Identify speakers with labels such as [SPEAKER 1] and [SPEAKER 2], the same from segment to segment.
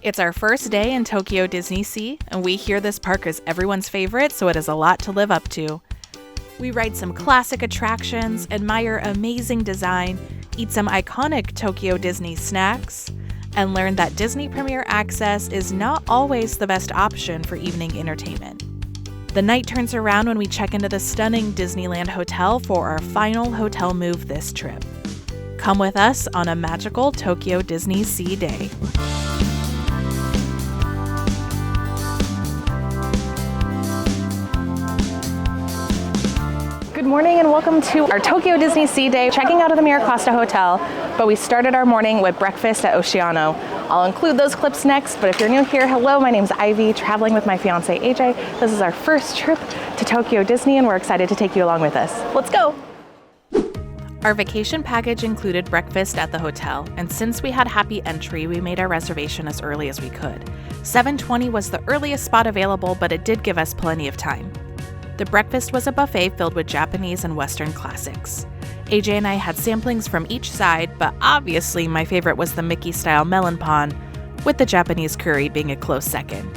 [SPEAKER 1] It's our first day in Tokyo DisneySea, and we hear this park is everyone's favorite, so it has a lot to live up to. We ride some classic attractions, admire amazing design, eat some iconic Tokyo Disney snacks, and learn that Disney Premier Access is not always the best option for evening entertainment. The night turns around when we check into the stunning Disneyland Hotel for our final hotel move this trip. Come with us on a magical Tokyo DisneySea day.
[SPEAKER 2] Good morning and welcome to our Tokyo DisneySea day, checking out of the Miracosta Hotel, but we started our morning with breakfast at Oceano. I'll include those clips next, but if you're new here, hello, my name's Ivie, traveling with my fiance AJ. This is our first trip to Tokyo Disney and we're excited to take you along with us. Let's go!
[SPEAKER 1] Our vacation package included breakfast at the hotel, and since we had happy entry, we made our reservation as early as we could. 7:20 was the earliest spot available, but it did give us plenty of time. The breakfast was a buffet filled with Japanese and Western classics. AJ and I had samplings from each side, but obviously my favorite was the Mickey-style melon pan, with the Japanese curry being a close second.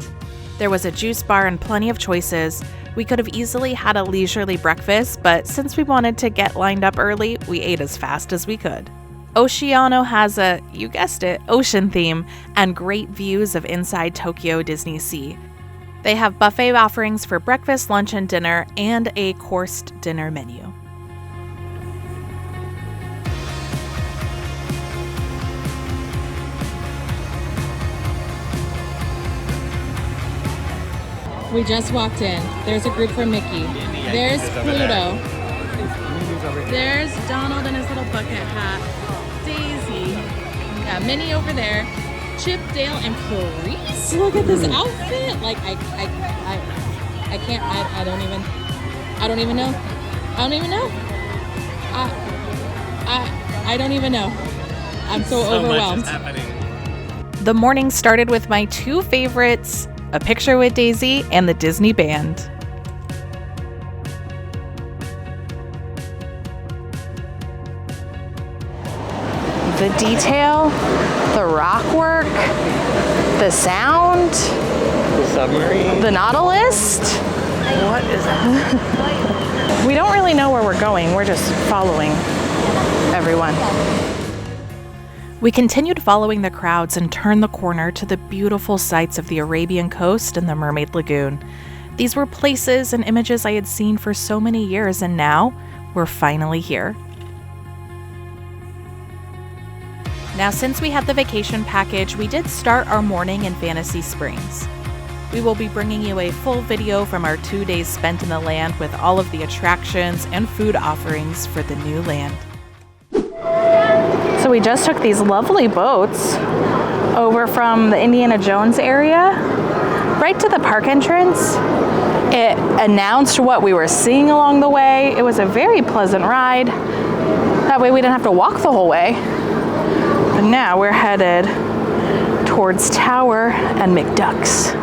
[SPEAKER 1] There was a juice bar and plenty of choices. We could have easily had a leisurely breakfast, but since we wanted to get lined up early, we ate as fast as we could. Oceano has a, you guessed it, ocean theme and great views of inside Tokyo DisneySea. They have buffet offerings for breakfast, lunch, and dinner, and a coursed dinner menu.
[SPEAKER 3] We just walked in. There's a group from Mickey. There's Pluto. There's Donald in his little bucket hat. Daisy. Yeah, Minnie over there. Chip, Dale, and Clarice. Look at this outfit. Like I can't. I don't even know. I don't even know. I'm so overwhelmed.
[SPEAKER 4] Much is happening.
[SPEAKER 1] The morning started with my two favorites, a picture with Daisy and the Disney band.
[SPEAKER 2] The detail, the rock work, the sound,
[SPEAKER 4] The submarine.
[SPEAKER 2] the Nautilus.
[SPEAKER 4] What is that?
[SPEAKER 2] We don't really know where we're going, we're just following everyone.
[SPEAKER 1] We continued following the crowds and turned the corner to the beautiful sights of the Arabian coast and the Mermaid Lagoon. These were places and images I had seen for so many years, and now we're finally here. Now, since we had the vacation package, we did start our morning in Fantasy Springs. We will be bringing you a full video from our 2 days spent in the land with all of the attractions and food offerings for the new land.
[SPEAKER 2] So we just took these lovely boats over from the Indiana Jones area right to the park entrance. It announced what we were seeing along the way. It was a very pleasant ride. That way we didn't have to walk the whole way. But now we're headed towards Tower and McDuck's.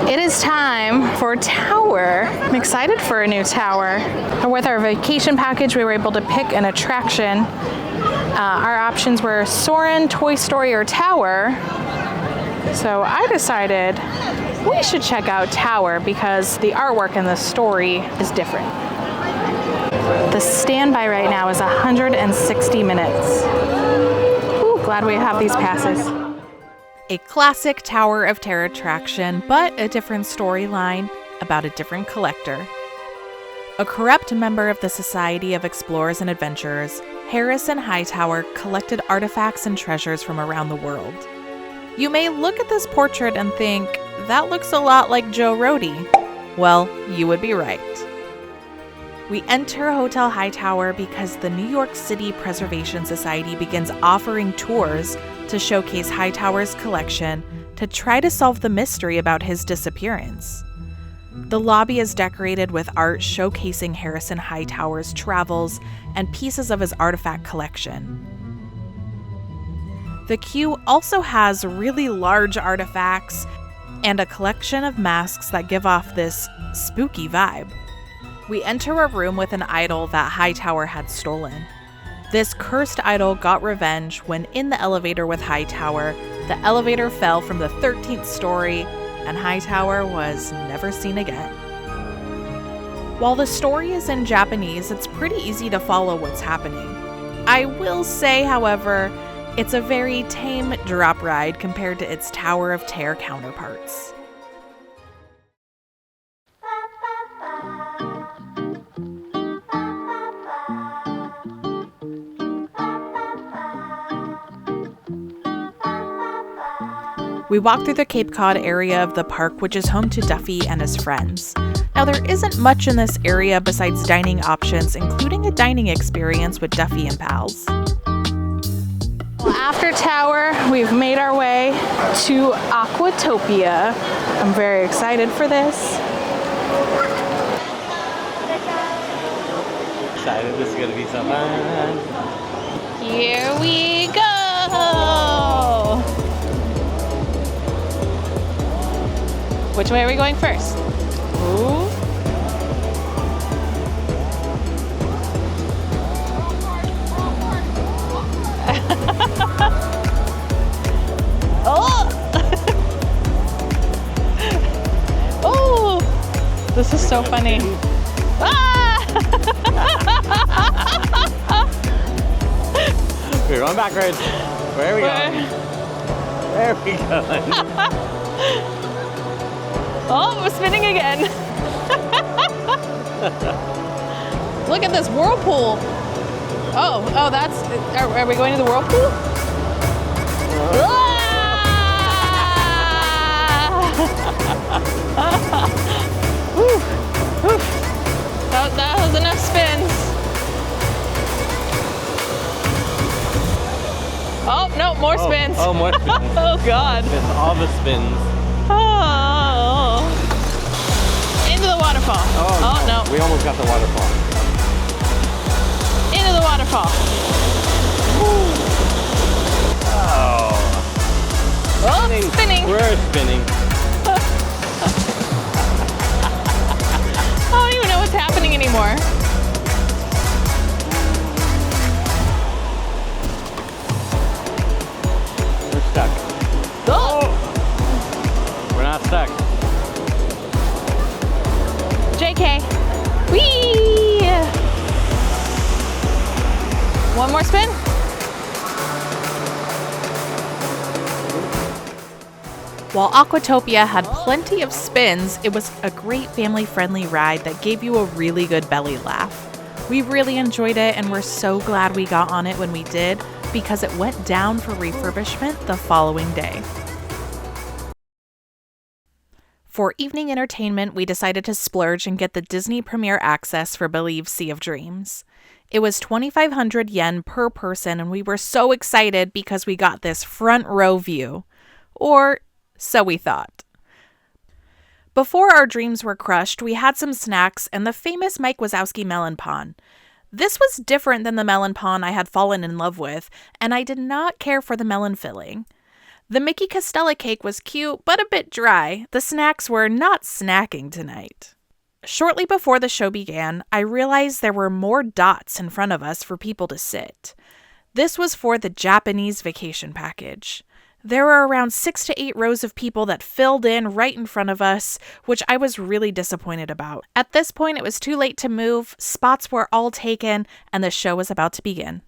[SPEAKER 2] It is time for Tower. I'm excited for a new tower. And with our vacation package, we were able to pick an attraction. Our options were Soarin', Toy Story, or Tower. So I decided we should check out Tower because the artwork and the story is different. The standby right now is 160 minutes. Ooh, glad we have these passes.
[SPEAKER 1] A classic Tower of Terror attraction, but a different storyline about a different collector. A corrupt member of the Society of Explorers and Adventurers, Harrison Hightower collected artifacts and treasures from around the world. You may look at this portrait and think, that looks a lot like Joe Rohde. Well, you would be right. We enter Hotel Hightower because the New York City Preservation Society begins offering tours to showcase Hightower's collection to try to solve the mystery about his disappearance. The lobby is decorated with art showcasing Harrison Hightower's travels and pieces of his artifact collection. The queue also has really large artifacts and a collection of masks that give off this spooky vibe. We enter a room with an idol that Hightower had stolen. This cursed idol got revenge when in the elevator with Hightower, the elevator fell from the 13th story and Hightower was never seen again. While the story is in Japanese, it's pretty easy to follow what's happening. I will say, however, it's a very tame drop ride compared to its Tower of Terror counterparts. We walk through the Cape Cod area of the park, which is home to Duffy and his friends. Now, there isn't much in this area besides dining options, including a dining experience with Duffy and pals.
[SPEAKER 2] After Tower, we've made our way to Aquatopia. I'm very excited for this.
[SPEAKER 4] Excited, this is gonna be so fun.
[SPEAKER 2] Here we go! Which way are we going first? Ooh. Oh! Oh! This is so funny. Ah!
[SPEAKER 4] We're going backwards. Where are we going? Where are we going?
[SPEAKER 2] Oh, we're spinning again. Look at this whirlpool. Oh, that's. Are we going to the whirlpool? Whew. Whew. That was enough spins. Oh, no, more spins.
[SPEAKER 4] Oh, more spins.
[SPEAKER 2] Oh, God.
[SPEAKER 4] It's all the spins.
[SPEAKER 2] Oh. Into the waterfall.
[SPEAKER 4] Oh,
[SPEAKER 2] no.
[SPEAKER 4] We almost got the waterfall.
[SPEAKER 2] Into the waterfall. Oh, spinning.
[SPEAKER 4] We're spinning.
[SPEAKER 2] I don't even know what's happening anymore.
[SPEAKER 4] We're stuck.
[SPEAKER 2] Oh.
[SPEAKER 4] We're not stuck.
[SPEAKER 2] JK. Whee! One more spin.
[SPEAKER 1] While Aquatopia had plenty of spins, it was a great family-friendly ride that gave you a really good belly laugh. We really enjoyed it and we're so glad we got on it when we did because it went down for refurbishment the following day. For evening entertainment, we decided to splurge and get the Disney Premier Access for Believe Sea of Dreams. It was 2,500 yen per person and we were so excited because we got this front row view. Or so we thought. Before our dreams were crushed, we had some snacks and the famous Mike Wazowski melon pawn. This was different than the melon pawn I had fallen in love with, and I did not care for the melon filling. The Mickey Costella cake was cute, but a bit dry. The snacks were not snacking tonight. Shortly before the show began, I realized there were more dots in front of us for people to sit. This was for the Japanese vacation package. There were around 6 to 8 rows of people that filled in right in front of us, which I was really disappointed about. At this point, it was too late to move, spots were all taken, and the show was about to begin.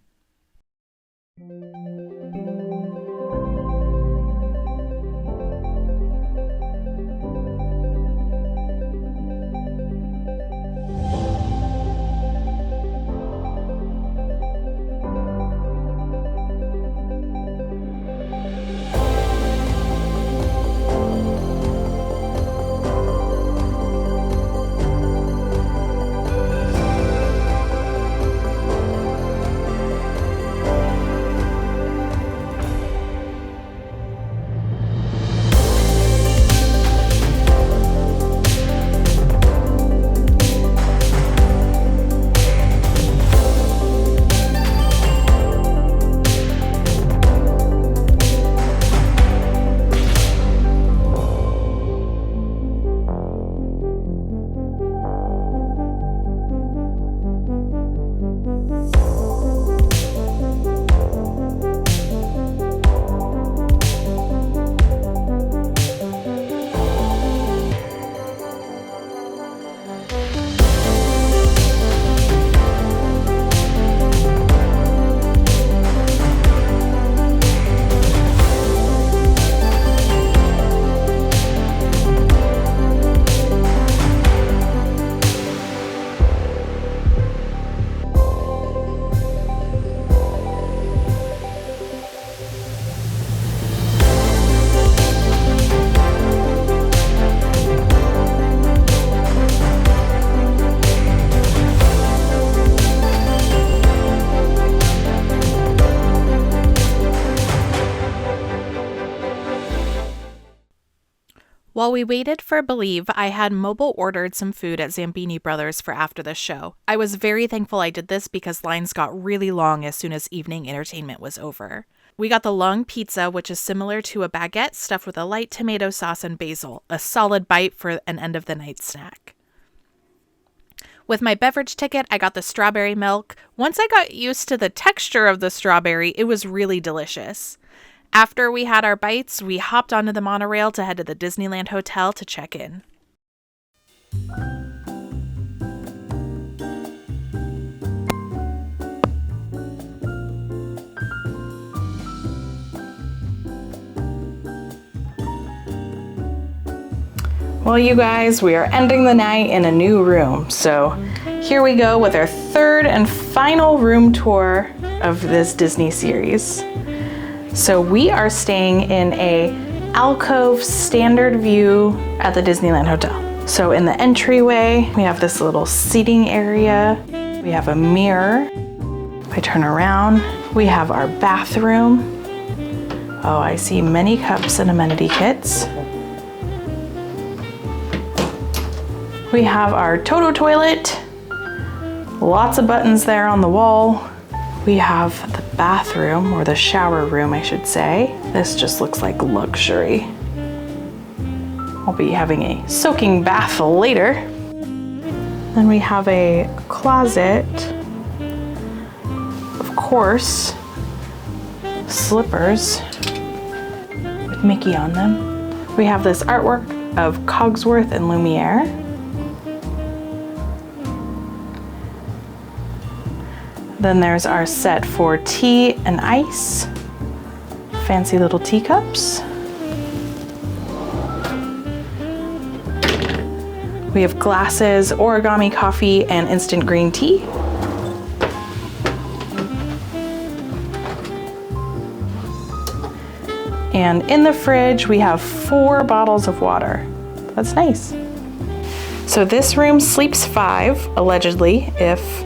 [SPEAKER 1] While we waited for Believe, I had mobile ordered some food at Zambini Brothers for after the show. I was very thankful I did this because lines got really long as soon as evening entertainment was over. We got the long pizza, which is similar to a baguette stuffed with a light tomato sauce and basil, a solid bite for an end of the night snack. With my beverage ticket, I got the strawberry milk. Once I got used to the texture of the strawberry, it was really delicious. After we had our bites, we hopped onto the monorail to head to the Disneyland Hotel to check in.
[SPEAKER 2] Well, you guys, we are ending the night in a new room. So here we go with our third and final room tour of this Disney series. So we are staying in a alcove standard view at the Disneyland Hotel. So in the entryway, we have this little seating area. We have a mirror. If I turn around, we have our bathroom. Oh, I see many cups and amenity kits. We have our Toto toilet. Lots of buttons there on the wall. We have the bathroom, or the shower room, I should say. This just looks like luxury. I'll be having a soaking bath later. Then we have a closet. Of course, slippers with Mickey on them. We have this artwork of Cogsworth and Lumiere. Then there's our set for tea and ice. Fancy little teacups. We have glasses, origami coffee, and instant green tea. And in the fridge, we have 4 bottles of water. That's nice. So this room sleeps 5, allegedly, if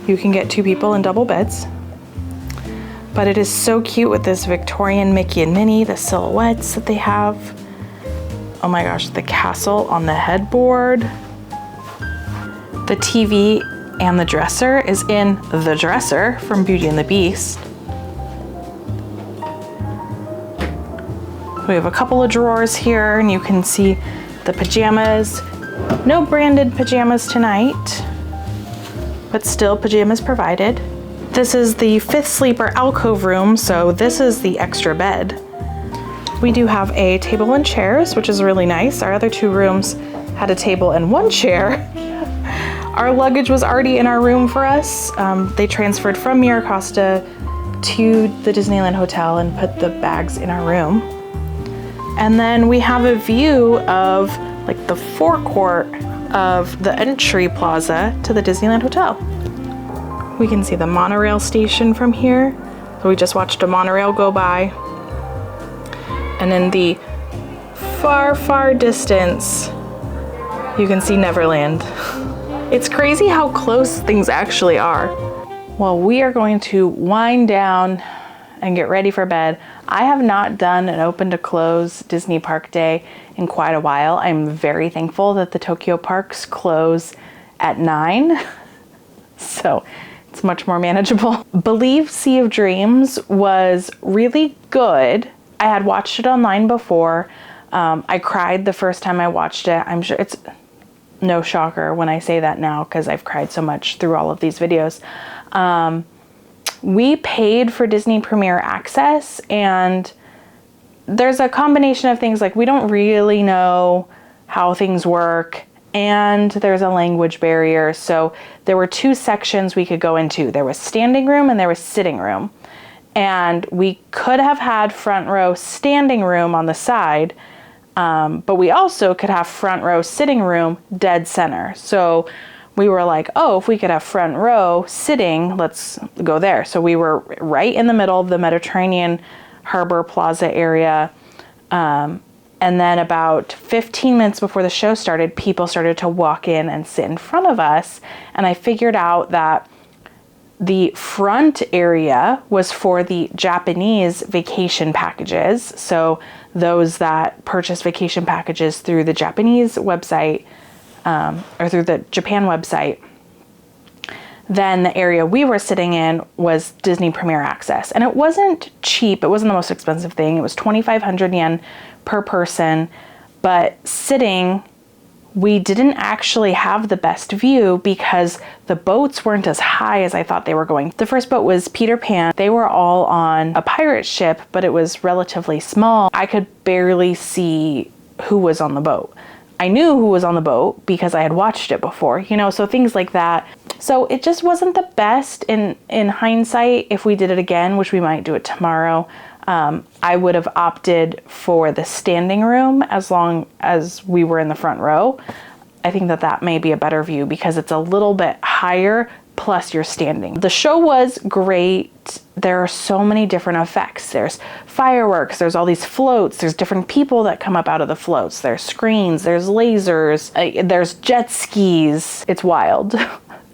[SPEAKER 2] you can get 2 people in double beds. But it is so cute with this Victorian Mickey and Minnie, the silhouettes that they have. Oh my gosh, the castle on the headboard. The TV and the dresser is in the dresser from Beauty and the Beast. We have a couple of drawers here, and you can see the pajamas. No branded pajamas tonight, but still pajamas provided. This is the 5th sleeper alcove room, so this is the extra bed. We do have a table and chairs, which is really nice. Our other 2 rooms had a table and 1 chair. Our luggage was already in our room for us. They transferred from Miracosta to the Disneyland Hotel and put the bags in our room. And then we have a view of like the forecourt of the entry plaza to the Disneyland Hotel. We can see the monorail station from here. So we just watched a monorail go by. And in the far, far distance, you can see Neverland. It's crazy how close things actually are. Well, we are going to wind down and get ready for bed. I have not done an open to close Disney park day in quite a while. I'm very thankful that the Tokyo parks close at 9. So it's much more manageable. Believe Sea of Dreams was really good. I had watched it online before. I cried the first time I watched it. I'm sure it's no shocker when I say that now because I've cried so much through all of these videos. We paid for Disney Premier Access, and there's a combination of things like we don't really know how things work, and there's a language barrier. So there were 2 sections we could go into. There was standing room and there was sitting room. And we could have had front row standing room on the side, but we also could have front row sitting room dead center. So we were like, oh, if we could have front row sitting, let's go there. So we were right in the middle of the Mediterranean Harbor Plaza area. And then about 15 minutes before the show started, people started to walk in and sit in front of us. And I figured out that the front area was for the Japanese vacation packages. So those that purchase vacation packages through the Japanese website, or through the Japan website, then the area we were sitting in was Disney Premier Access. And it wasn't cheap. It wasn't the most expensive thing. It was 2,500 yen per person. But sitting, we didn't actually have the best view because the boats weren't as high as I thought they were going. The first boat was Peter Pan. They were all on a pirate ship, but it was relatively small. I could barely see who was on the boat. I knew who was on the boat because I had watched it before, you know, so things like that. So it just wasn't the best in hindsight. If we did it again, which we might do it tomorrow, I would have opted for the standing room as long as we were in the front row. I think that may be a better view because it's a little bit higher, plus you're standing. The show was great. There are so many different effects. There's fireworks, there's all these floats, there's different people that come up out of the floats, there's screens, there's lasers, there's jet skis. It's wild.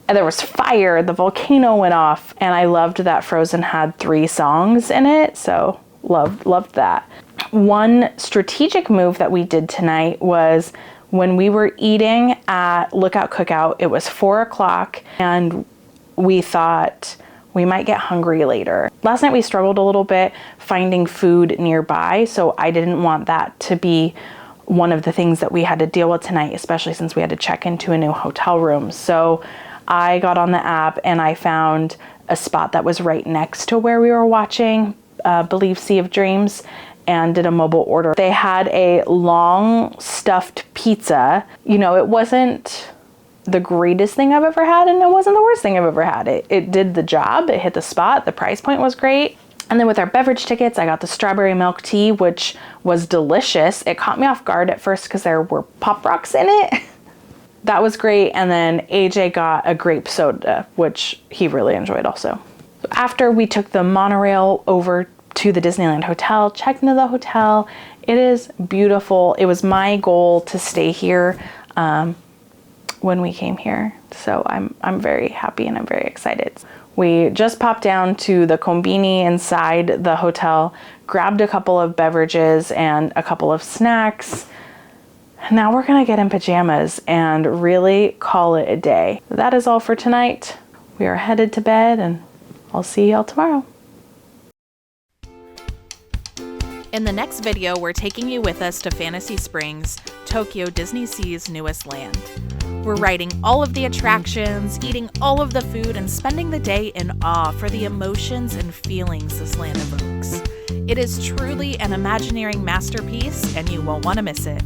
[SPEAKER 2] And there was fire, the volcano went off, and I loved that Frozen had 3 songs in it, so loved that. One strategic move that we did tonight was when we were eating at Lookout Cookout, it was 4 o'clock, and we thought we might get hungry later. Last night we struggled a little bit finding food nearby, so I didn't want that to be one of the things that we had to deal with tonight, especially since we had to check into a new hotel room. So I got on the app and I found a spot that was right next to where we were watching, believe Sea of Dreams, and did a mobile order. They had a long stuffed pizza. You know, it wasn't the greatest thing I've ever had, and it wasn't the worst thing I've ever had. It did the job, it hit the spot, the price point was great. And then with our beverage tickets, I got the strawberry milk tea, which was delicious. It caught me off guard at first because there were Pop Rocks in it. That was great. And then AJ got a grape soda, which he really enjoyed also. After we took the monorail over to the Disneyland Hotel, checked into the hotel. It is beautiful. It was my goal to stay here when we came here. So I'm very happy and I'm very excited. We just popped down to the Konbini inside the hotel, grabbed a couple of beverages and a couple of snacks. Now we're gonna get in pajamas and really call it a day. That is all for tonight. We are headed to bed and I'll see y'all tomorrow.
[SPEAKER 1] In the next video, we're taking you with us to Fantasy Springs, Tokyo DisneySea's newest land. We're riding all of the attractions, eating all of the food, and spending the day in awe for the emotions and feelings this land evokes. It is truly an Imagineering masterpiece, and you won't want to miss it.